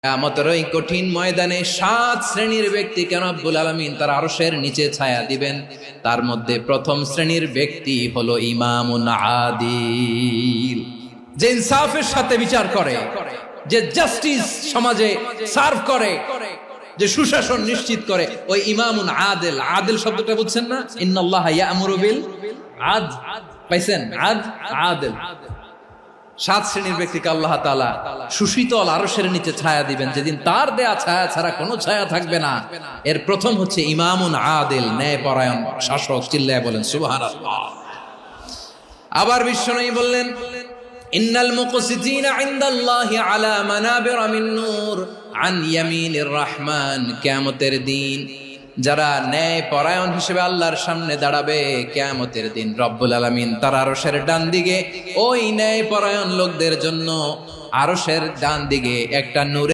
কিয়ামতের ওই কঠিন ময়দানে 7 শ্রেণীর ব্যক্তিকে রব্বুল আলামিন তার আরশের নিচে ছায়া দিবেন। তার মধ্যে প্রথম শ্রেণীর ব্যক্তি হলো ইমামুন আদিল, যে ইনসাফের সাথে বিচার করে, যে জাস্টিস সমাজে সার্ভ করে, যে সুশাসন নিশ্চিত করে, ওই ইমামুন আদিল। আদিল শব্দটা বুঝছেন না? ইন্নাল্লাহা ইয়া'মুরু বিল আদল, পাইছেন? আদিল। 7 শ্রেণীর ব্যক্তিকে আল্লাহ তাআলা সুশীতল আরশের নিচে ছায়া দিবেন, যেদিন তার দেয়া ছায়া ছাড়া কোনো ছায়া থাকবে না। এর প্রথম হচ্ছে ইমামুন আদিল, ন্যায়পরায়ণ শাসক। চিল্লায় বলেন সুবহানাল্লাহ। আবার বিশ্বনবী বললেন, ইন্নাল মুকসিতিনা ইনদাল্লাহি আলা মানাবিরা মিন নূর আন ইয়ামিনির রহমান। কিয়ামতের দিন যারা ন্যায় পরায়ণ হিসেবে আল্লাহর সামনে দাঁড়াবে, কিয়ামতের দিন রব্বুল আলামিন তার আরশের ডান দিকে ওই ন্যায় পরায়ণ লোকদের জন্য আরশের ডান দিকে একটা নূর